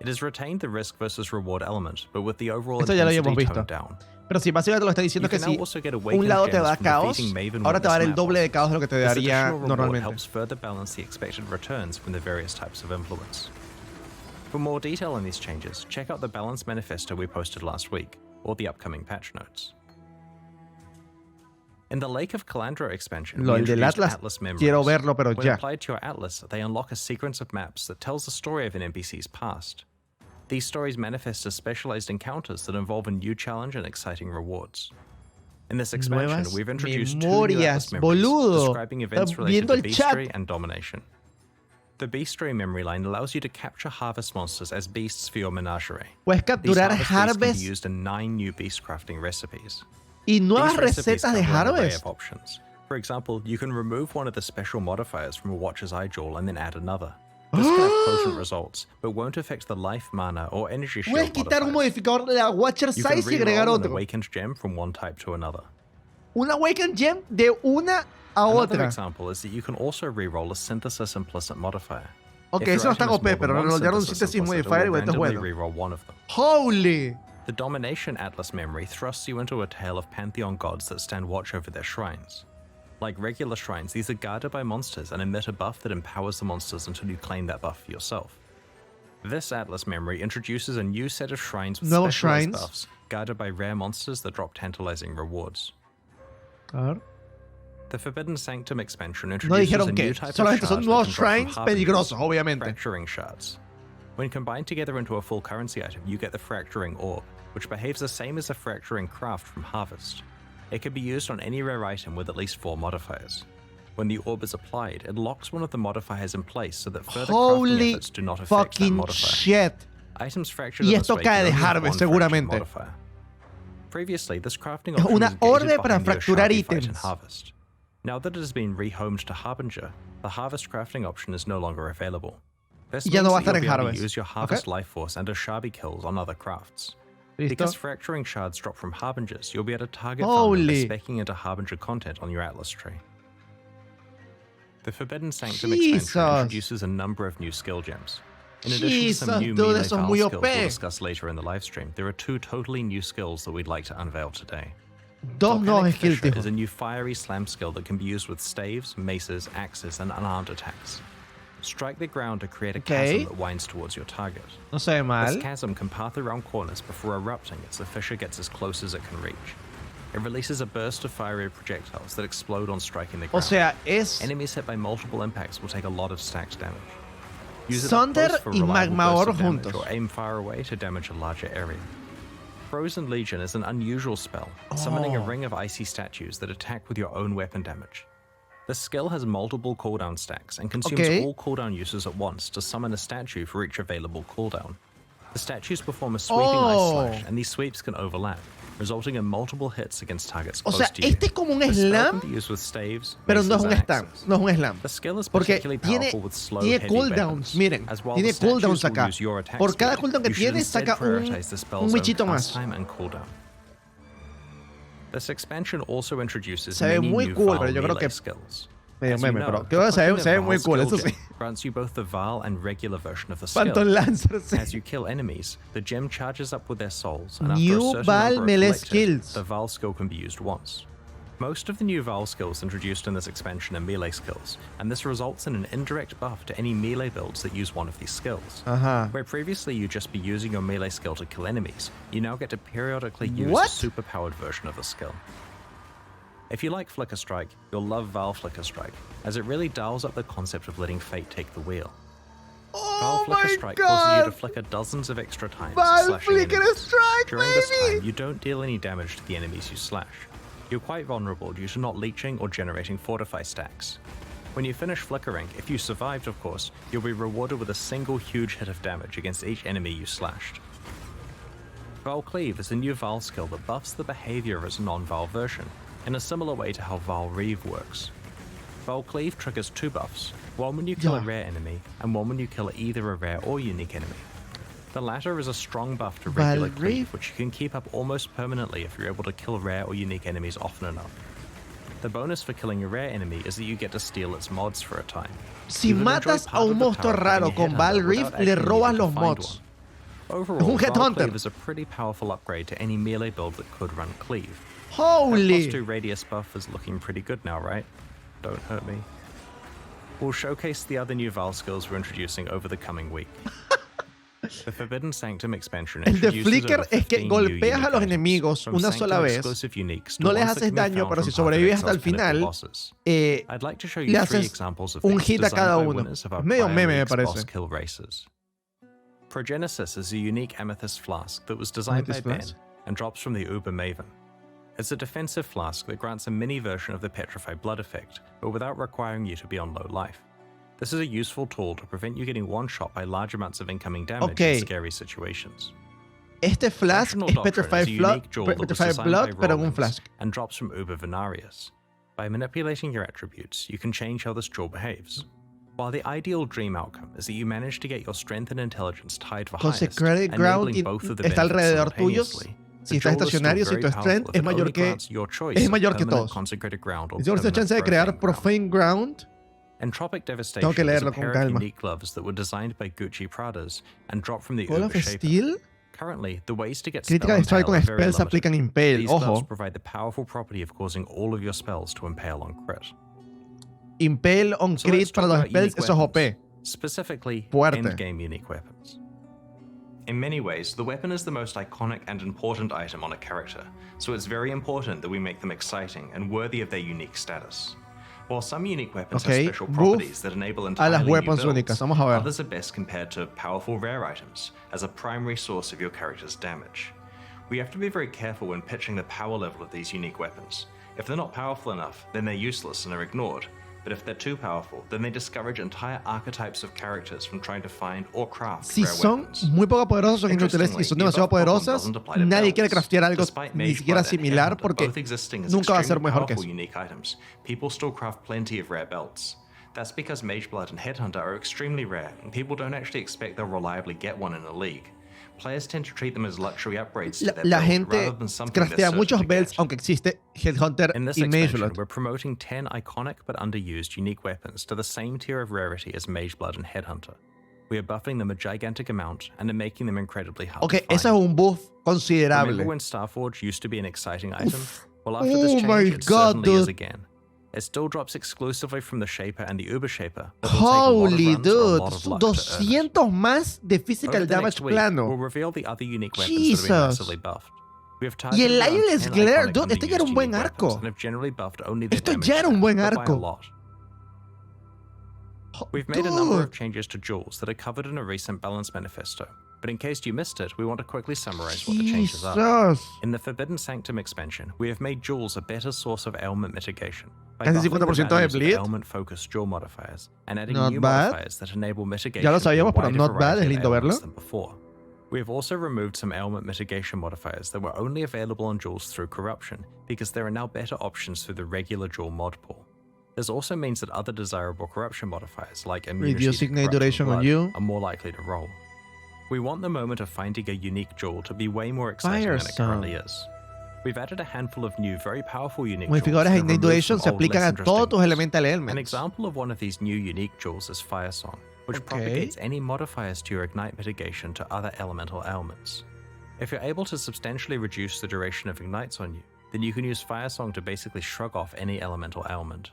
Speaker 2: It has retained the risk versus reward element, but with the overall
Speaker 1: Esto ya lo
Speaker 2: intensity
Speaker 1: habíamos visto.
Speaker 2: toned down.
Speaker 1: Pero sí, básicamente lo está diciendo
Speaker 2: You
Speaker 1: que
Speaker 2: can now
Speaker 1: si
Speaker 2: also get
Speaker 1: un
Speaker 2: awakened
Speaker 1: lado te
Speaker 2: gems
Speaker 1: da
Speaker 2: from
Speaker 1: caos,
Speaker 2: defeating Maven
Speaker 1: ahora te va a dar el
Speaker 2: Witness
Speaker 1: doble de
Speaker 2: map
Speaker 1: caos de lo que te
Speaker 2: bosses. This
Speaker 1: daría
Speaker 2: additional reward
Speaker 1: normalmente.
Speaker 2: helps further balance the expected returns from the various types of influence. For more detail on these changes, check out the Balance Manifesto we posted last week, or the upcoming patch notes. In the Lake of Calandra expansion,
Speaker 1: Lo
Speaker 2: we
Speaker 1: el del
Speaker 2: introduced
Speaker 1: Atlas,
Speaker 2: Atlas memories.
Speaker 1: quiero verlo, pero
Speaker 2: When
Speaker 1: ya.
Speaker 2: applied to your Atlas, they unlock a sequence of maps that tells the story of an NPC's past. These stories manifest as specialized encounters that involve a new challenge and exciting rewards. In this expansion,
Speaker 1: Nuevas
Speaker 2: we've introduced two new
Speaker 1: memorias,
Speaker 2: Atlas memories
Speaker 1: boludo.
Speaker 2: describing events
Speaker 1: Está
Speaker 2: related
Speaker 1: viendo
Speaker 2: to
Speaker 1: el chat.
Speaker 2: beastry and domination. The beastry memory line allows you to capture harvest monsters as beasts for your menagerie.
Speaker 1: Puedes
Speaker 2: These
Speaker 1: capturar
Speaker 2: harvest beasts can be
Speaker 1: harvest
Speaker 2: used in 9 new beast crafting recipes.
Speaker 1: y nuevas
Speaker 2: These recipes
Speaker 1: recetas de
Speaker 2: cover an array
Speaker 1: harvest.
Speaker 2: of options. For example, you can remove one of the special modifiers from a Watcher's Eye Jewel and then add another. This can have potent results, but won't affect the life, mana, or energy shield
Speaker 1: Puedes quitar un
Speaker 2: modifiers.
Speaker 1: modificador de la Watcher
Speaker 2: You can
Speaker 1: Size y agregar
Speaker 2: reroll an
Speaker 1: otro.
Speaker 2: awakened gem from one type to another.
Speaker 1: Un Awakened Gem de una a
Speaker 2: Another
Speaker 1: otra.
Speaker 2: example is that you can also reroll a Synthesis Implicit modifier.
Speaker 1: Ok,
Speaker 2: If your
Speaker 1: eso no está
Speaker 2: item is
Speaker 1: OP,
Speaker 2: more
Speaker 1: pero
Speaker 2: than one
Speaker 1: rollear un
Speaker 2: synthesis
Speaker 1: Synthesis
Speaker 2: implicit, it
Speaker 1: Modifier
Speaker 2: will
Speaker 1: igual es
Speaker 2: randomly
Speaker 1: bueno.
Speaker 2: reroll one of them.
Speaker 1: Holy.
Speaker 2: The Domination Atlas memory thrusts you into a tale of pantheon gods that stand watch over their shrines. Like regular shrines, these are guarded by monsters and emit a buff that empowers the monsters until you claim that buff for yourself. This Atlas memory introduces a new set of shrines with
Speaker 1: Nuevos
Speaker 2: specialized
Speaker 1: shrines.
Speaker 2: buffs, guarded by rare monsters that drop tantalizing rewards.
Speaker 1: A ver.
Speaker 2: The Forbidden Sanctum expansion
Speaker 1: No
Speaker 2: introduces a
Speaker 1: dijeron
Speaker 2: new
Speaker 1: que
Speaker 2: type of
Speaker 1: solamente son
Speaker 2: shard
Speaker 1: nuevos
Speaker 2: that can drop from
Speaker 1: shrines
Speaker 2: harbingers,
Speaker 1: peligrosos, obviamente.
Speaker 2: fracturing shards. When combined together into a full currency item, you get the Fracturing Orb, which behaves the same as the Fracturing Craft from Harvest. It can be used on any rare item with at least 4 modifiers. When the orb is applied, it locks one of the modifiers in place so that further crafting
Speaker 1: Holy
Speaker 2: efforts do not affect that
Speaker 1: fucking
Speaker 2: modifier.
Speaker 1: shit.
Speaker 2: Items fractured
Speaker 1: Y
Speaker 2: in this
Speaker 1: esto
Speaker 2: way
Speaker 1: cae
Speaker 2: can
Speaker 1: de
Speaker 2: only have
Speaker 1: Harvest,
Speaker 2: one fracturing
Speaker 1: seguramente.
Speaker 2: modifier. Previously, this crafting
Speaker 1: Es
Speaker 2: option
Speaker 1: una
Speaker 2: was gated
Speaker 1: orbe para
Speaker 2: behind your
Speaker 1: fracturar
Speaker 2: Sharpie fight in
Speaker 1: ítems.
Speaker 2: Harvest. Now that it has been rehomed to Harbinger, the Harvest crafting option is no longer available. This
Speaker 1: Ya no va a
Speaker 2: means that
Speaker 1: estar
Speaker 2: you'll
Speaker 1: en
Speaker 2: be able
Speaker 1: Harvest.
Speaker 2: to use your Harvest Life Force and a Sharpie kills on other crafts.
Speaker 1: Listo.
Speaker 2: Because fracturing shards drop from Harbingers, you'll be able to target farm by
Speaker 1: Holy.
Speaker 2: speccing into Harbinger content on your Atlas tree. The Forbidden Sanctum
Speaker 1: Jesus.
Speaker 2: expansion introduces a number of new skill gems. In addition to
Speaker 1: Jesus,
Speaker 2: some new
Speaker 1: dude,
Speaker 2: melee
Speaker 1: eso es
Speaker 2: foul
Speaker 1: muy
Speaker 2: skills
Speaker 1: OP.
Speaker 2: we'll discuss later in the livestream, there are 2 totally new skills that we'd like to unveil today.
Speaker 1: Dos nuevos
Speaker 2: Volcanic
Speaker 1: skills,
Speaker 2: Fissure
Speaker 1: dijo.
Speaker 2: is a new fiery slam skill that can be used with staves, maces, axes, and unarmed attacks. Strike the ground to create a
Speaker 1: Okay.
Speaker 2: chasm that winds towards your target.
Speaker 1: No se ve
Speaker 2: This
Speaker 1: mal.
Speaker 2: chasm can path around corners before erupting as the fissure gets as close as it can reach. It releases a burst of fiery projectiles that explode on striking the
Speaker 1: O
Speaker 2: ground.
Speaker 1: sea, es
Speaker 2: Enemies hit by multiple impacts will take a lot of stacked damage. Use it up
Speaker 1: Thunder
Speaker 2: close for
Speaker 1: y
Speaker 2: reliable
Speaker 1: Magma
Speaker 2: bursts
Speaker 1: Ore
Speaker 2: of damage,
Speaker 1: juntos.
Speaker 2: or aim far away to damage a larger area. Frozen Legion is an unusual spell, summoning a
Speaker 1: Oh.
Speaker 2: ring of icy statues that attack with your own weapon damage. This skill has multiple cooldown stacks and consumes
Speaker 1: Okay.
Speaker 2: all cooldown uses at once to summon a statue for each available cooldown. The statues perform a sweeping
Speaker 1: Oh.
Speaker 2: ice slash, and these sweeps can overlap, resulting in multiple hits against targets
Speaker 1: O
Speaker 2: close
Speaker 1: sea,
Speaker 2: to you.
Speaker 1: este es como un
Speaker 2: The spell
Speaker 1: slam,
Speaker 2: can be used with staves,
Speaker 1: pero no es
Speaker 2: maces,
Speaker 1: un
Speaker 2: and
Speaker 1: slam.
Speaker 2: axes.
Speaker 1: No es un slam.
Speaker 2: The skill is
Speaker 1: Porque
Speaker 2: particularly
Speaker 1: tiene,
Speaker 2: powerful with slow,
Speaker 1: tiene
Speaker 2: heavy
Speaker 1: cooldowns.
Speaker 2: weapons,
Speaker 1: Miren,
Speaker 2: as while
Speaker 1: tiene
Speaker 2: the statues
Speaker 1: cooldowns
Speaker 2: will
Speaker 1: acá.
Speaker 2: use your attack
Speaker 1: Por cada
Speaker 2: speed,
Speaker 1: cooldown que
Speaker 2: you should
Speaker 1: tiene,
Speaker 2: instead
Speaker 1: saca
Speaker 2: prioritize the
Speaker 1: un
Speaker 2: spell's
Speaker 1: bichito
Speaker 2: own
Speaker 1: más.
Speaker 2: cast time and cooldown. This expansion also introduces
Speaker 1: Se ve
Speaker 2: many
Speaker 1: muy
Speaker 2: new
Speaker 1: cool,
Speaker 2: Val
Speaker 1: pero yo creo
Speaker 2: melee
Speaker 1: que
Speaker 2: skills.
Speaker 1: medio
Speaker 2: As you
Speaker 1: meme,
Speaker 2: know,
Speaker 1: pero
Speaker 2: the
Speaker 1: creo que
Speaker 2: clicking
Speaker 1: se ve
Speaker 2: of
Speaker 1: muy
Speaker 2: Val's
Speaker 1: cool,
Speaker 2: skill
Speaker 1: eso sí.
Speaker 2: gem grants you both the Val and regular version of the
Speaker 1: Phantom
Speaker 2: skill.
Speaker 1: Lancer, sí.
Speaker 2: As you kill enemies, the gem charges up with their souls, and after
Speaker 1: New
Speaker 2: a certain
Speaker 1: Val
Speaker 2: number are
Speaker 1: melee
Speaker 2: collected,
Speaker 1: skills.
Speaker 2: the Val skill can be used once. Most of the new Val skills introduced in this expansion are melee skills, and this results in an indirect buff to any melee builds that use one of these skills.
Speaker 1: Ajá.
Speaker 2: Where previously you'd just be using your melee skill to kill enemies, you now get to periodically use
Speaker 1: What?
Speaker 2: a super-powered version of the skill. If you like Flicker Strike, you'll love Val Flicker Strike, as it really dials up the concept of letting fate take the wheel. Val
Speaker 1: Oh
Speaker 2: Flicker
Speaker 1: my
Speaker 2: Strike causes you to
Speaker 1: god!
Speaker 2: flicker dozens of extra times,
Speaker 1: Val
Speaker 2: slashing
Speaker 1: Flicker
Speaker 2: enemies.
Speaker 1: Strike,
Speaker 2: During this
Speaker 1: baby!
Speaker 2: time, you don't deal any damage to the enemies you slash. You're quite vulnerable due to not leeching or generating fortify stacks. When you finish flickering, if you survived of course, you'll be rewarded with a single huge hit of damage against each enemy you slashed. Val Cleave is a new Val skill that buffs the behavior of its non-Val version, in a similar way to how Val Reeve works. Val Cleave triggers 2 buffs, one when you kill a
Speaker 1: Yeah.
Speaker 2: rare enemy, and one when you kill either a rare or unique enemy. The latter is a strong buff to
Speaker 1: Val
Speaker 2: regular
Speaker 1: Reeve?
Speaker 2: Cleave, which you can keep up almost permanently if you're able to kill rare or unique enemies often enough. The bonus for killing a rare enemy is that you get to steal its mods for a time.
Speaker 1: Si
Speaker 2: You will enjoy
Speaker 1: matas
Speaker 2: part
Speaker 1: a
Speaker 2: of
Speaker 1: un
Speaker 2: the
Speaker 1: monstruo
Speaker 2: power of
Speaker 1: raro
Speaker 2: having a
Speaker 1: con Val
Speaker 2: headhunter
Speaker 1: Reeve,
Speaker 2: without
Speaker 1: le
Speaker 2: actually
Speaker 1: robas
Speaker 2: needing to
Speaker 1: los
Speaker 2: find
Speaker 1: mods.
Speaker 2: one. Overall,
Speaker 1: Es un
Speaker 2: Val
Speaker 1: headhunter.
Speaker 2: Cleave is a pretty powerful upgrade to any melee build that could run Cleave. That
Speaker 1: Holy!
Speaker 2: +2 radius buff is looking pretty good now, right? Don't hurt me. We'll showcase the other new Val skills we're introducing over the coming week. The Forbidden Sanctum expansion
Speaker 1: El de
Speaker 2: introduces
Speaker 1: Flicker
Speaker 2: over
Speaker 1: es que
Speaker 2: 15
Speaker 1: golpeas
Speaker 2: new
Speaker 1: a los
Speaker 2: unique
Speaker 1: enemigos
Speaker 2: items,
Speaker 1: una
Speaker 2: from
Speaker 1: sola
Speaker 2: Sanctum
Speaker 1: vez,
Speaker 2: exclusive uniques to
Speaker 1: no les
Speaker 2: ones that
Speaker 1: haces
Speaker 2: can be
Speaker 1: daño,
Speaker 2: found
Speaker 1: pero
Speaker 2: from
Speaker 1: si
Speaker 2: part of
Speaker 1: sobrevives hasta el
Speaker 2: Exile's pinnacle
Speaker 1: final,
Speaker 2: bosses.
Speaker 1: eh,
Speaker 2: I'd like to show
Speaker 1: le
Speaker 2: you 3
Speaker 1: haces
Speaker 2: examples of
Speaker 1: un
Speaker 2: this
Speaker 1: hit a
Speaker 2: designed
Speaker 1: cada
Speaker 2: by
Speaker 1: uno.
Speaker 2: winners of our
Speaker 1: Es medio
Speaker 2: prior
Speaker 1: meme, me
Speaker 2: league's
Speaker 1: parece.
Speaker 2: boss kill races. Progenesis is a unique amethyst flask that was designed by
Speaker 1: Amethyst
Speaker 2: Ben
Speaker 1: flask?
Speaker 2: and drops from the Uber Maven. It's a defensive flask that grants a mini version of the Petrified Blood effect, but without requiring you to be on low life. This is a useful tool to prevent you getting one-shot by large amounts of incoming damage
Speaker 1: Okay.
Speaker 2: in scary situations.
Speaker 1: Este flask
Speaker 2: Fractional
Speaker 1: es
Speaker 2: Doctrine
Speaker 1: Petrified,
Speaker 2: is a unique jewel that was
Speaker 1: Petrified
Speaker 2: designed
Speaker 1: Blood,
Speaker 2: by
Speaker 1: pero en un
Speaker 2: Rollins
Speaker 1: flask.
Speaker 2: and drops from Uber Venarius. By manipulating your attributes, you can change how this jewel behaves. While the ideal dream outcome is that you manage to get your strength and intelligence tied for highest,
Speaker 1: Consecrated Ground
Speaker 2: enabling both of the
Speaker 1: está
Speaker 2: benefits
Speaker 1: alrededor tuyo.
Speaker 2: simultaneously,
Speaker 1: Si estás estacionario, si tu strength es mayor que todos. Y tienes la chance de crear Profane Ground.
Speaker 2: Entropic Devastation
Speaker 1: Tengo que
Speaker 2: is a
Speaker 1: leerlo con
Speaker 2: pair of
Speaker 1: calma.
Speaker 2: unique gloves that were designed by Gucci Pradas and dropped from the
Speaker 1: Call
Speaker 2: Uber
Speaker 1: of
Speaker 2: Shaper.
Speaker 1: Steel.
Speaker 2: Currently, the ways to get
Speaker 1: Critical
Speaker 2: spell
Speaker 1: Strike con
Speaker 2: impale are very
Speaker 1: spells se aplican
Speaker 2: limited.
Speaker 1: Impale.
Speaker 2: These gloves
Speaker 1: Ojo.
Speaker 2: provide the powerful property of causing all of your spells to impale on crit.
Speaker 1: Impale on
Speaker 2: So
Speaker 1: crit
Speaker 2: let's
Speaker 1: para
Speaker 2: talk
Speaker 1: los
Speaker 2: about
Speaker 1: spells,
Speaker 2: unique
Speaker 1: eso es OP.
Speaker 2: weapons, specifically
Speaker 1: Fuerte.
Speaker 2: endgame unique weapons. In many ways, the weapon is the most iconic and important item on a character, so it's very important that we make them exciting and worthy of their unique status. While some unique weapons have
Speaker 1: Okay,
Speaker 2: special
Speaker 1: buff
Speaker 2: properties that enable
Speaker 1: a
Speaker 2: entirely
Speaker 1: las
Speaker 2: new
Speaker 1: weapons
Speaker 2: builds,
Speaker 1: únicas. Vamos a ver.
Speaker 2: others are best compared to powerful rare items as a primary source of your character's damage. We have to be very careful when pitching the power level of these unique weapons. If they're not powerful enough, then they're useless and are ignored. But if they're too powerful, then they discourage entire archetypes of characters from trying to find or craft
Speaker 1: Si
Speaker 2: rare
Speaker 1: son
Speaker 2: weapons.
Speaker 1: muy poco poderosas, son inútiles.
Speaker 2: Interestingly,
Speaker 1: Y son
Speaker 2: the
Speaker 1: demasiado
Speaker 2: above problem
Speaker 1: poderosas,
Speaker 2: doesn't apply to
Speaker 1: nadie
Speaker 2: belts.
Speaker 1: quiere craftear algo
Speaker 2: Despite
Speaker 1: ni
Speaker 2: Mage
Speaker 1: siquiera
Speaker 2: Blood and
Speaker 1: similar
Speaker 2: Headhunter
Speaker 1: porque
Speaker 2: both existing as
Speaker 1: nunca va a ser
Speaker 2: extremely
Speaker 1: mejor que
Speaker 2: powerful
Speaker 1: eso.
Speaker 2: unique items, people still craft plenty of rare belts. That's because Mage Blood and Headhunter are extremely rare, and people don't actually expect they'll reliably get one in a league. Players tend to treat them as luxury upgrades to their
Speaker 1: La
Speaker 2: build
Speaker 1: gente
Speaker 2: rather than something they're
Speaker 1: craftea
Speaker 2: certain
Speaker 1: muchos
Speaker 2: to
Speaker 1: belts,
Speaker 2: get.
Speaker 1: aunque existe Headhunter
Speaker 2: In this
Speaker 1: y Mage
Speaker 2: expansion,
Speaker 1: Blood.
Speaker 2: we're promoting 10 iconic but underused unique weapons to the same tier of rarity as Mage Blood and Headhunter. We are buffing them a gigantic amount and are making them incredibly hard
Speaker 1: Ok,
Speaker 2: to find.
Speaker 1: ese es un buff
Speaker 2: Remember
Speaker 1: considerable.
Speaker 2: when Starforge used to be an exciting item? Well, after
Speaker 1: Oh
Speaker 2: this
Speaker 1: my
Speaker 2: change, it
Speaker 1: God,
Speaker 2: certainly is
Speaker 1: dude.
Speaker 2: again. It still drops exclusively from the Shaper and the Uber Shaper, but it'll take a lot of
Speaker 1: Holy
Speaker 2: runs or a
Speaker 1: dude,
Speaker 2: lot of luck to earn it.
Speaker 1: 200 más de physical
Speaker 2: Over the
Speaker 1: damage
Speaker 2: next week,
Speaker 1: plano.
Speaker 2: we'll reveal the other unique weapons that
Speaker 1: Jesus.
Speaker 2: have been massively buffed. We have
Speaker 1: Y
Speaker 2: targeted
Speaker 1: el
Speaker 2: around
Speaker 1: Lionel's
Speaker 2: 10
Speaker 1: Glare,
Speaker 2: iconic
Speaker 1: dude, esto ya era un
Speaker 2: underused
Speaker 1: buen
Speaker 2: unique
Speaker 1: arco.
Speaker 2: weapons and have generally buffed only their
Speaker 1: Esto
Speaker 2: damage
Speaker 1: ya era un
Speaker 2: stat,
Speaker 1: buen
Speaker 2: but by a
Speaker 1: arco.
Speaker 2: lot. We've made a number of
Speaker 1: Dude.
Speaker 2: changes to jewels that are covered in a recent balance manifesto, but in case you missed it, we want to quickly summarize what the changes are.
Speaker 1: Jesus.
Speaker 2: In the Forbidden Sanctum expansion, we have made jewels a better source of ailment mitigation by
Speaker 1: Casi
Speaker 2: buffing the
Speaker 1: 50% de
Speaker 2: values of
Speaker 1: bleed.
Speaker 2: ailment-focused jewel modifiers and adding
Speaker 1: Not
Speaker 2: new
Speaker 1: bad.
Speaker 2: modifiers that enable mitigation
Speaker 1: Ya lo
Speaker 2: to a
Speaker 1: sabíamos, pero
Speaker 2: wider
Speaker 1: not bad,
Speaker 2: variety
Speaker 1: es
Speaker 2: of
Speaker 1: lindo
Speaker 2: ailments
Speaker 1: verlo.
Speaker 2: than before. We have also removed some ailment mitigation modifiers that were only available on jewels through corruption, because there are now better options through the regular jewel mod pool. This also means that other desirable corruption modifiers, like immunity
Speaker 1: Reduce
Speaker 2: to
Speaker 1: ignite
Speaker 2: corruption
Speaker 1: duration on
Speaker 2: blood,
Speaker 1: you.
Speaker 2: are more likely to roll. We want the moment of finding a unique jewel to be way more exciting
Speaker 1: Fire
Speaker 2: than it currently is. We've added a handful of new, very powerful unique jewels
Speaker 1: Modificadores
Speaker 2: that
Speaker 1: de
Speaker 2: have
Speaker 1: Ignite
Speaker 2: removed
Speaker 1: Duration
Speaker 2: some
Speaker 1: se
Speaker 2: old,
Speaker 1: aplican
Speaker 2: less
Speaker 1: a todos
Speaker 2: interesting
Speaker 1: tus
Speaker 2: ones.
Speaker 1: elemental
Speaker 2: An
Speaker 1: elements.
Speaker 2: example of one of these new unique jewels is Fire Song, which propagates any modifiers to your ignite mitigation to other elemental ailments. If you're able to substantially reduce the duration of ignites on you, then you can use Fire Song to basically shrug off any elemental ailment.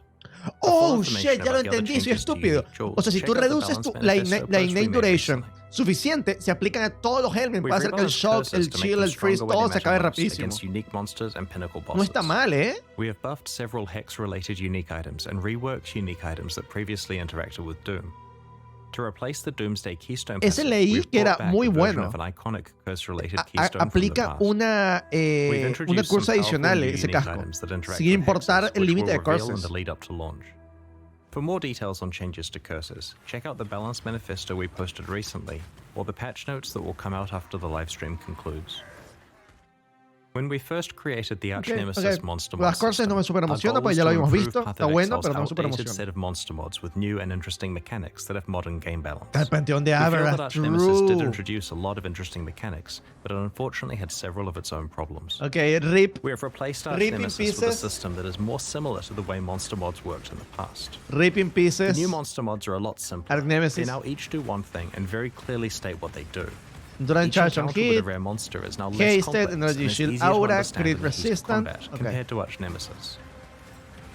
Speaker 1: Oh shit, ya lo entendí, soy estúpido. O sea, si tú reduces la Ignite Duration suficiente, se aplican a todos los elements. Puede hacer que el Shock, el Chill, el Freeze, todo se acabe rapidísimo. No está mal, ¿eh?
Speaker 2: We have buffed several Hex-related unique items and reworked unique items that previously interacted with Doom. To replace the Doomsday Keystone
Speaker 1: Ese
Speaker 2: passive,
Speaker 1: leí
Speaker 2: we've
Speaker 1: que
Speaker 2: brought
Speaker 1: era
Speaker 2: back
Speaker 1: muy
Speaker 2: a version
Speaker 1: bueno.
Speaker 2: of an iconic curse-related keystone from the
Speaker 1: Aplica
Speaker 2: past.
Speaker 1: una
Speaker 2: We've introduced some
Speaker 1: cursa adicional
Speaker 2: powerful new
Speaker 1: ese
Speaker 2: unique
Speaker 1: casco,
Speaker 2: items that interact
Speaker 1: sin
Speaker 2: with
Speaker 1: importar
Speaker 2: hexes,
Speaker 1: el
Speaker 2: which
Speaker 1: límite
Speaker 2: we'll
Speaker 1: de
Speaker 2: reveal in
Speaker 1: curses.
Speaker 2: the lead up to launch. For more details on changes to curses, check out the balance manifesto we posted recently, or the patch notes that will come out after the livestream concludes. When we first created the Arch-Nemesis monster mod
Speaker 1: Las curses no me super emociona porque ya lo habíamos visto. Está bueno, pero no me super
Speaker 2: outdated
Speaker 1: emociona.
Speaker 2: set of monster mods with new and interesting mechanics that have modern game balance.
Speaker 1: El Panteón de
Speaker 2: We feel
Speaker 1: Average,
Speaker 2: that Arch-Nemesis did
Speaker 1: true.
Speaker 2: introduce a lot of interesting mechanics, but it unfortunately had several of its own problems.
Speaker 1: Ok, RIP.
Speaker 2: We have replaced
Speaker 1: Rip in
Speaker 2: Arch-Nemesis with a
Speaker 1: pieces.
Speaker 2: system that is more similar to the way monster mods worked in the past.
Speaker 1: RIP in
Speaker 2: The
Speaker 1: pieces.
Speaker 2: new monster mods are a lot simpler.
Speaker 1: Arch-Nemesis.
Speaker 2: They now each do one thing and very clearly state what they do.
Speaker 1: Duran
Speaker 2: Each
Speaker 1: charge on
Speaker 2: encounter with a
Speaker 1: hit.
Speaker 2: rare monster is now less
Speaker 1: Hasted,
Speaker 2: complex
Speaker 1: energy
Speaker 2: and is
Speaker 1: shield
Speaker 2: easier to
Speaker 1: aura,
Speaker 2: understand
Speaker 1: crit
Speaker 2: in the heat of
Speaker 1: resistant.
Speaker 2: combat
Speaker 1: Okay.
Speaker 2: compared to Arch-Nemesis.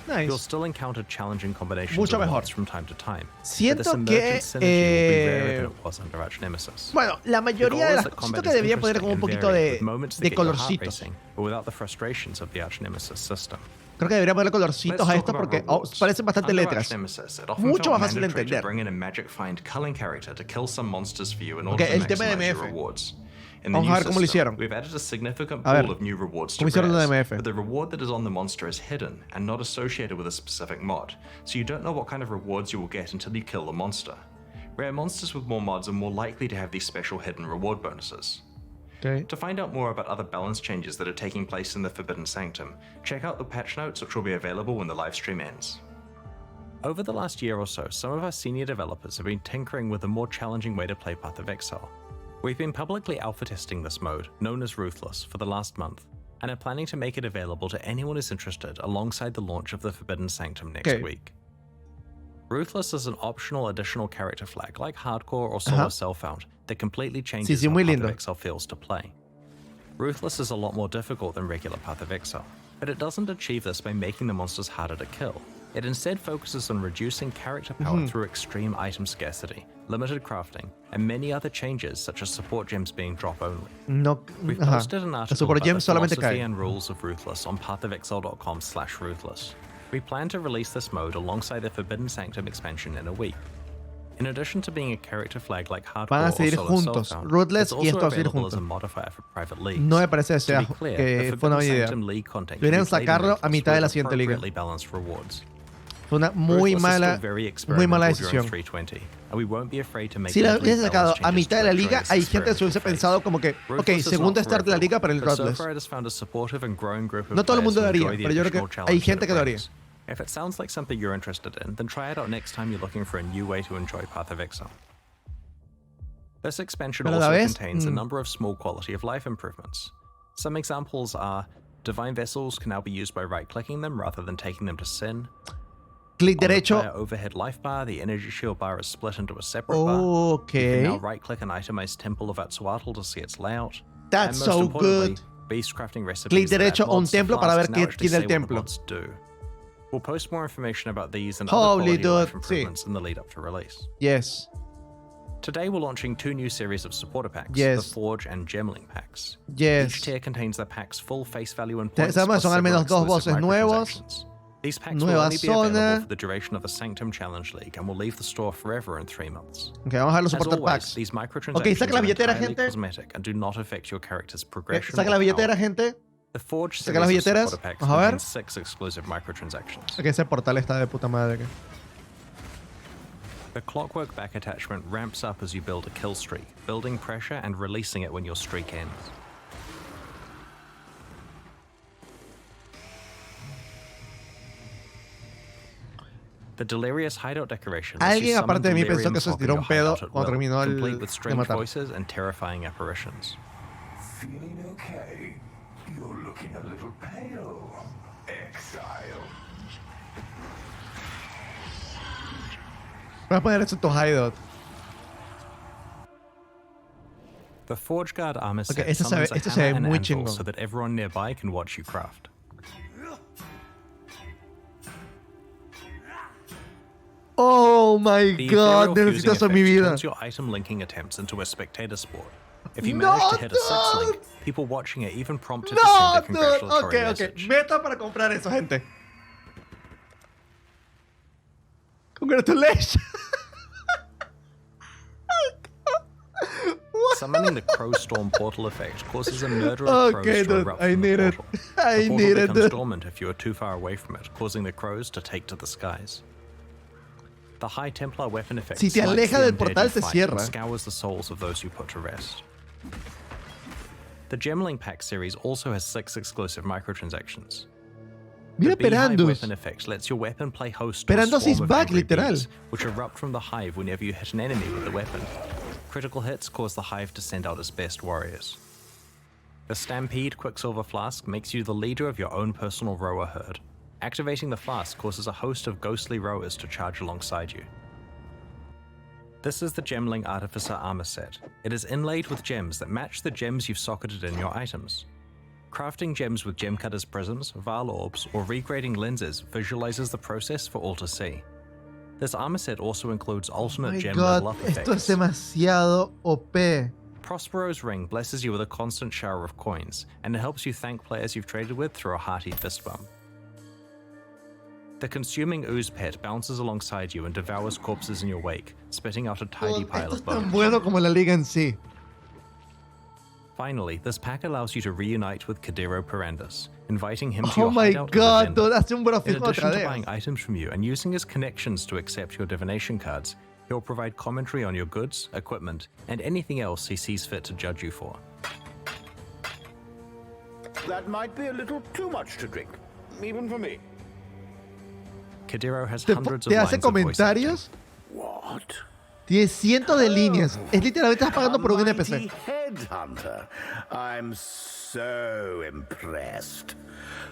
Speaker 2: You'll
Speaker 1: Nice.
Speaker 2: still encounter challenging combinations
Speaker 1: Mucho
Speaker 2: of
Speaker 1: mejor.
Speaker 2: mods from time to time.
Speaker 1: Siento
Speaker 2: but this
Speaker 1: que,
Speaker 2: emergent synergy will be rarer than it was under Arch Nemesis.
Speaker 1: Bueno, la
Speaker 2: The
Speaker 1: mayoría
Speaker 2: goal
Speaker 1: de
Speaker 2: is
Speaker 1: las...
Speaker 2: that
Speaker 1: Siento
Speaker 2: combat
Speaker 1: que
Speaker 2: is
Speaker 1: debería poner
Speaker 2: interesting
Speaker 1: como un
Speaker 2: and
Speaker 1: poquito
Speaker 2: varied,
Speaker 1: de,
Speaker 2: with moments that
Speaker 1: de
Speaker 2: get your heart
Speaker 1: colorcitos.
Speaker 2: racing, but without the frustrations of the Arch Nemesis system.
Speaker 1: Creo que debería poner colorcitos
Speaker 2: Let's
Speaker 1: a
Speaker 2: talk
Speaker 1: esto
Speaker 2: about
Speaker 1: porque
Speaker 2: rewards.
Speaker 1: parecen bastante
Speaker 2: Under
Speaker 1: letras.
Speaker 2: Arch Nemesis, it often
Speaker 1: Mucho
Speaker 2: felt
Speaker 1: más fácil de
Speaker 2: mandatory to
Speaker 1: entender.
Speaker 2: bring in a magic find culling character to kill some monsters for you in
Speaker 1: Ok,
Speaker 2: order to
Speaker 1: el tema de
Speaker 2: maximize your
Speaker 1: MF.
Speaker 2: rewards. In the
Speaker 1: Vamos
Speaker 2: new
Speaker 1: a ver cómo lo
Speaker 2: system,
Speaker 1: hicieron.
Speaker 2: we've added a significant
Speaker 1: A ver,
Speaker 2: pool of new rewards to
Speaker 1: ¿cómo hicieron lo de
Speaker 2: rares,
Speaker 1: MF?
Speaker 2: but the reward that is on the monster is hidden and not associated with a specific mod, so you don't know what kind of rewards you will get until you kill the monster. Rare monsters with more mods are more likely to have these special hidden reward bonuses.
Speaker 1: Okay.
Speaker 2: To find out more about other balance changes that are taking place in the Forbidden Sanctum, check out the patch notes, which will be available when the livestream ends. Over the last year or so, some of our senior developers have been tinkering with a more challenging way to play Path of Exile. We've been publicly alpha testing this mode, known as Ruthless, for the last month, and are planning to make it available to anyone who's interested alongside the launch of the Forbidden Sanctum next week. Ruthless is an optional additional character flag like Hardcore or Solo Self-Found that completely changes how
Speaker 1: muy
Speaker 2: Path
Speaker 1: lindo.
Speaker 2: of Exile feels to play. Ruthless is a lot more difficult than regular Path of Exile, but it doesn't achieve this by making the monsters harder to kill. It instead focuses on reducing character power through extreme item scarcity, limited crafting, and many other changes such as support gems being drop only.
Speaker 1: No,
Speaker 2: We've
Speaker 1: ajá.
Speaker 2: posted an
Speaker 1: La
Speaker 2: article
Speaker 1: super
Speaker 2: about
Speaker 1: gem
Speaker 2: the
Speaker 1: solamente
Speaker 2: philosophy
Speaker 1: cae.
Speaker 2: and rules of Ruthless on pathofexile.com/ruthless. We plan to release this mode alongside the Forbidden Sanctum expansion in a week. In addition to being a character flag like
Speaker 1: Van a
Speaker 2: Hardcore or
Speaker 1: seguir
Speaker 2: Solo
Speaker 1: juntos,
Speaker 2: Self-Found,
Speaker 1: Ruthless
Speaker 2: it's
Speaker 1: y esto
Speaker 2: also
Speaker 1: va a seguir
Speaker 2: available as a
Speaker 1: juntos.
Speaker 2: modifier for private leagues.
Speaker 1: No me parece
Speaker 2: To
Speaker 1: sea,
Speaker 2: be clear,
Speaker 1: que
Speaker 2: the
Speaker 1: fue una
Speaker 2: Forbidden
Speaker 1: buena idea.
Speaker 2: Sanctum League content
Speaker 1: Deberían
Speaker 2: can be played in
Speaker 1: sacarlo a
Speaker 2: Ruthless
Speaker 1: mitad de la
Speaker 2: with
Speaker 1: siguiente liga.
Speaker 2: appropriately balanced rewards.
Speaker 1: Fue una muy
Speaker 2: Ruthless is
Speaker 1: mala,
Speaker 2: still very
Speaker 1: muy
Speaker 2: experimental
Speaker 1: mala
Speaker 2: during
Speaker 1: decisión.
Speaker 2: 320, and we won't be afraid to make
Speaker 1: Si la
Speaker 2: deadly
Speaker 1: hubiese sacado
Speaker 2: balance
Speaker 1: a
Speaker 2: changes
Speaker 1: mitad de
Speaker 2: to
Speaker 1: la
Speaker 2: enjoy
Speaker 1: liga,
Speaker 2: this
Speaker 1: hay gente que se hubiese
Speaker 2: experimental phase.
Speaker 1: pensado como que, ok,
Speaker 2: Ruthless is
Speaker 1: segunda
Speaker 2: not for
Speaker 1: start de la liga para el
Speaker 2: everyone, but
Speaker 1: Ruthless.
Speaker 2: so far it has found a supportive and growing group of
Speaker 1: No todo el
Speaker 2: players
Speaker 1: mundo
Speaker 2: who
Speaker 1: lo haría,
Speaker 2: enjoy the
Speaker 1: pero yo creo
Speaker 2: additional
Speaker 1: que
Speaker 2: challenge
Speaker 1: hay
Speaker 2: that
Speaker 1: gente
Speaker 2: it
Speaker 1: que lo haría.
Speaker 2: brings. If it sounds like something you're interested in, then try it out next time you're looking for a new way to enjoy Path of Exile. This expansion
Speaker 1: Pero a la
Speaker 2: also
Speaker 1: vez,
Speaker 2: contains a number of small quality of life improvements. Some examples are Divine Vessels can now be used by right-clicking them rather than taking them to Sin.
Speaker 1: Clic
Speaker 2: On the
Speaker 1: derecho.
Speaker 2: player overhead life bar, the energy shield bar is split into a separate bar. You can now
Speaker 1: Ok.
Speaker 2: right-click an itemized Temple of Atsuatl to see its layout.
Speaker 1: That's
Speaker 2: and most
Speaker 1: so
Speaker 2: importantly,
Speaker 1: good.
Speaker 2: beast crafting recipes
Speaker 1: Clic
Speaker 2: that
Speaker 1: derecho
Speaker 2: add
Speaker 1: a un
Speaker 2: mods to
Speaker 1: templo para
Speaker 2: flasks
Speaker 1: ver
Speaker 2: now actually
Speaker 1: quién es el
Speaker 2: say what the
Speaker 1: templo.
Speaker 2: mods do. We'll post more information about these and
Speaker 1: Holy
Speaker 2: other quality of life
Speaker 1: dude,
Speaker 2: improvements in the lead up to release.
Speaker 1: Yes.
Speaker 2: Today we're launching two new series of supporter packs,
Speaker 1: Yes.
Speaker 2: the Forge and Gemling packs.
Speaker 1: Yes.
Speaker 2: Each tier contains the pack's full face value and points.
Speaker 1: Sabemos,
Speaker 2: plus
Speaker 1: son al menos
Speaker 2: several
Speaker 1: dos
Speaker 2: exclusive
Speaker 1: bosses nuevos,
Speaker 2: microtransactions. These packs will
Speaker 1: nueva
Speaker 2: only be available
Speaker 1: zona.
Speaker 2: for the duration of the Sanctum Challenge League and will leave the store forever in 3 months.
Speaker 1: Ok, vamos a ver los
Speaker 2: As
Speaker 1: supporter
Speaker 2: always,
Speaker 1: packs.
Speaker 2: these
Speaker 1: Ok,
Speaker 2: microtransactions
Speaker 1: saca la
Speaker 2: are
Speaker 1: billetera,
Speaker 2: entirely
Speaker 1: gente.
Speaker 2: cosmetic and do not affect your character's progression.
Speaker 1: Saca
Speaker 2: or
Speaker 1: la
Speaker 2: power.
Speaker 1: billetera, gente.
Speaker 2: The Forge
Speaker 1: Saca las
Speaker 2: series of
Speaker 1: billeteras.
Speaker 2: supporter packs
Speaker 1: Vamos a ver.
Speaker 2: contains 6 exclusive microtransactions.
Speaker 1: Ok, ese portal está de puta madre.
Speaker 2: The Clockwork back attachment ramps up as you build a kill streak, building pressure and releasing it when your streak ends. The Delirious hideout decoration lets you
Speaker 1: Alguien
Speaker 2: summon
Speaker 1: aparte de mí pensó
Speaker 2: delirium
Speaker 1: que se
Speaker 2: smoke in
Speaker 1: tiró
Speaker 2: your
Speaker 1: un pedo
Speaker 2: hideout at
Speaker 1: cuando
Speaker 2: will,
Speaker 1: terminó
Speaker 2: complete with
Speaker 1: de
Speaker 2: strange
Speaker 1: matar.
Speaker 2: voices and terrifying apparitions.
Speaker 4: Feeling okay? You're looking a little pale. Exile.
Speaker 1: Voy a poner eso en tu hideout.
Speaker 2: The Forge Guard armor set
Speaker 1: esto se ve-
Speaker 2: summons a
Speaker 1: esto se ve
Speaker 2: hammer and
Speaker 1: muy
Speaker 2: anvil
Speaker 1: chingón.
Speaker 2: so that everyone nearby can watch you craft.
Speaker 1: Oh my
Speaker 2: The
Speaker 1: god,
Speaker 2: ethereal
Speaker 1: necesito
Speaker 2: fusing
Speaker 1: eso en mi
Speaker 2: effect
Speaker 1: vida.
Speaker 2: turns your item linking attempts into a spectator sport. If you
Speaker 1: No,
Speaker 2: manage to hit a 6 link,
Speaker 1: dude!
Speaker 2: people watching it even prompted to
Speaker 1: No,
Speaker 2: send a
Speaker 1: dude.
Speaker 2: congratulatory
Speaker 1: Ok,
Speaker 2: message.
Speaker 1: meta para comprar eso, gente. Congratulations.
Speaker 2: Summoning the Crow Storm portal effect causes a murder of
Speaker 1: Okay,
Speaker 2: crows to
Speaker 1: dude,
Speaker 2: erupt
Speaker 1: I
Speaker 2: from the
Speaker 1: need it.
Speaker 2: portal.
Speaker 1: I
Speaker 2: The portal
Speaker 1: need it,
Speaker 2: becomes
Speaker 1: dude.
Speaker 2: dormant if you are too far away from it, causing the crows to take to the skies. The High Templar weapon effect
Speaker 1: Si te
Speaker 2: smites
Speaker 1: aleja
Speaker 2: the
Speaker 1: del
Speaker 2: undead
Speaker 1: portal,
Speaker 2: you
Speaker 1: se
Speaker 2: fight
Speaker 1: cierra.
Speaker 2: and scours the souls of those you put to rest. The Gemling Pack series also has 6 exclusive microtransactions.
Speaker 1: Mira
Speaker 2: The Beehive
Speaker 1: Perandus.
Speaker 2: weapon effect lets your weapon play host to a
Speaker 1: Perandus is
Speaker 2: swarm of
Speaker 1: back,
Speaker 2: angry
Speaker 1: literal.
Speaker 2: bees, which erupt from the hive whenever you hit an enemy with the weapon. Critical hits cause the hive to send out its best warriors. The Stampede Quicksilver Flask makes you the leader of your own personal rower herd. Activating the flask causes a host of ghostly rowers to charge alongside you. This is the Gemling Artificer armor set. It is inlaid with gems that match the gems you've socketed in your items. Crafting gems with gem cutters prisms, Val orbs, or regrading lenses visualizes the process for all to see. This armor set also includes alternate
Speaker 1: My
Speaker 2: gem level
Speaker 1: God,
Speaker 2: up
Speaker 1: esto es
Speaker 2: effects.
Speaker 1: demasiado OP.
Speaker 2: Prospero's ring blesses you with a constant shower of coins, and it helps you thank players you've traded with through a hearty fist bump. The consuming ooze pet bounces alongside you and devours corpses in your wake, spitting out a tidy pile
Speaker 1: Esto
Speaker 2: of
Speaker 1: es tan
Speaker 2: bones.
Speaker 1: bueno como la liga en sí.
Speaker 2: Finally, this pack allows you to reunite with Kadiro Perandus, inviting him to
Speaker 1: Oh
Speaker 2: your
Speaker 1: my
Speaker 2: hideout as a
Speaker 1: God,
Speaker 2: vendor.
Speaker 1: dude, hace un
Speaker 2: In
Speaker 1: brofismo
Speaker 2: addition
Speaker 1: otra
Speaker 2: to
Speaker 1: vez.
Speaker 2: buying items from you and using his connections to accept your divination cards, he'll provide commentary on your goods, equipment, and anything else he sees fit to judge you for.
Speaker 5: That might be a little too much to drink, even for me.
Speaker 2: Kadiro has
Speaker 1: Te,
Speaker 2: hundreds of
Speaker 1: te hace
Speaker 2: lines of voice acting.
Speaker 1: comentarios.
Speaker 5: What?
Speaker 1: Tiene cientos de líneas. Es literalmente estás pagando por un
Speaker 5: A
Speaker 1: NPC.
Speaker 5: mighty headhunter. I'm so impressed.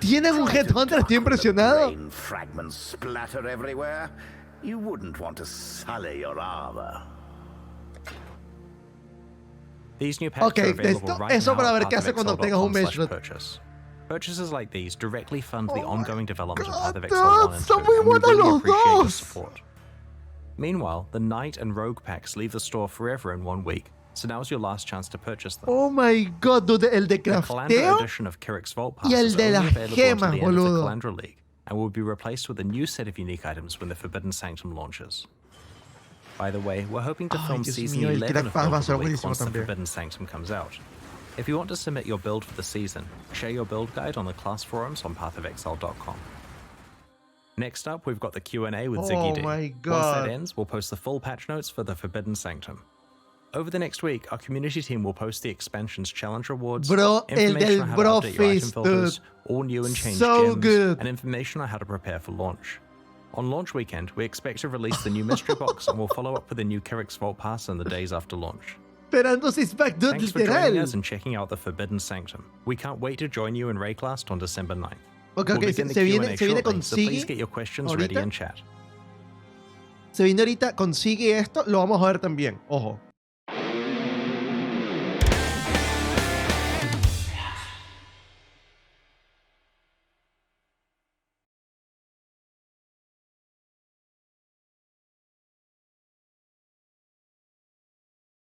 Speaker 1: ¿Tienes un headhunter? Estoy impresionado.
Speaker 5: Brain fragments splatter everywhere. You wouldn't want to sully your armor.
Speaker 2: These new packs
Speaker 1: Ok,
Speaker 2: are available
Speaker 1: esto-
Speaker 2: right
Speaker 1: eso
Speaker 2: now
Speaker 1: para ver
Speaker 2: at
Speaker 1: qué hace cuando tengas un
Speaker 2: pathofexile.com/purchase.
Speaker 1: Meshroot.
Speaker 2: Purchases like these directly fund the
Speaker 1: Oh
Speaker 2: ongoing
Speaker 1: my
Speaker 2: development of
Speaker 1: God,
Speaker 2: Path of Exile
Speaker 1: dude,
Speaker 2: 1 and 2,
Speaker 1: son muy
Speaker 2: and we
Speaker 1: buenos
Speaker 2: really
Speaker 1: los
Speaker 2: appreciate your
Speaker 1: dos.
Speaker 2: support. Meanwhile, the Knight and Rogue packs leave the store forever in 1 week, so now's your last chance to purchase them.
Speaker 1: Oh my God, dude, el de
Speaker 2: The Calandra
Speaker 1: crafteo.
Speaker 2: edition of Kirik's Vault Pass
Speaker 1: Y el
Speaker 2: is
Speaker 1: de
Speaker 2: only
Speaker 1: las
Speaker 2: available
Speaker 1: gemas,
Speaker 2: until the end of the
Speaker 1: boludo.
Speaker 2: Calandra League, and will be replaced with a new set of unique items when the Forbidden Sanctum launches. By the way, we're hoping to
Speaker 1: Ay,
Speaker 2: film
Speaker 1: Dios
Speaker 2: season
Speaker 1: mío, el
Speaker 2: 11
Speaker 1: Crack
Speaker 2: of
Speaker 1: Pass va a
Speaker 2: Build of
Speaker 1: ser
Speaker 2: the Week
Speaker 1: buenísimo
Speaker 2: once the
Speaker 1: también.
Speaker 2: Forbidden Sanctum comes out. If you want to submit your build for the season, share your build guide on the class forums on pathofexile.com. Next up, we've got the Q&A with Ziggy
Speaker 1: Oh
Speaker 2: D.
Speaker 1: my
Speaker 2: Once
Speaker 1: God.
Speaker 2: that ends, we'll post the full patch notes for the Forbidden Sanctum. Over the next week, our community team will post the expansion's challenge rewards,
Speaker 1: Bro, el
Speaker 2: information
Speaker 1: del
Speaker 2: on how to update your item
Speaker 1: Brofist,
Speaker 2: filters,
Speaker 1: dude.
Speaker 2: all new and changed
Speaker 1: So
Speaker 2: gems,
Speaker 1: good.
Speaker 2: and information on how to prepare for launch. On launch weekend, we expect to release the new mystery box, and we'll follow up with the new Kirik's Vault Pass in the days after launch.
Speaker 1: Esperando six pack, dude,
Speaker 2: Thanks for joining
Speaker 1: literal.
Speaker 2: us and checking out the Forbidden Sanctum. We can't wait to join you in Rayclast on December 9th.
Speaker 1: Ok,
Speaker 2: We'll
Speaker 1: ok,
Speaker 2: begin
Speaker 1: se
Speaker 2: the
Speaker 1: viene,
Speaker 2: Q&A
Speaker 1: se viene
Speaker 2: shortly,
Speaker 1: con
Speaker 2: so please
Speaker 1: Siggy.
Speaker 2: get your questions ready
Speaker 1: ahorita.
Speaker 2: in chat.
Speaker 1: Se viene ahorita, consigue esto, lo vamos a ver también. Ojo.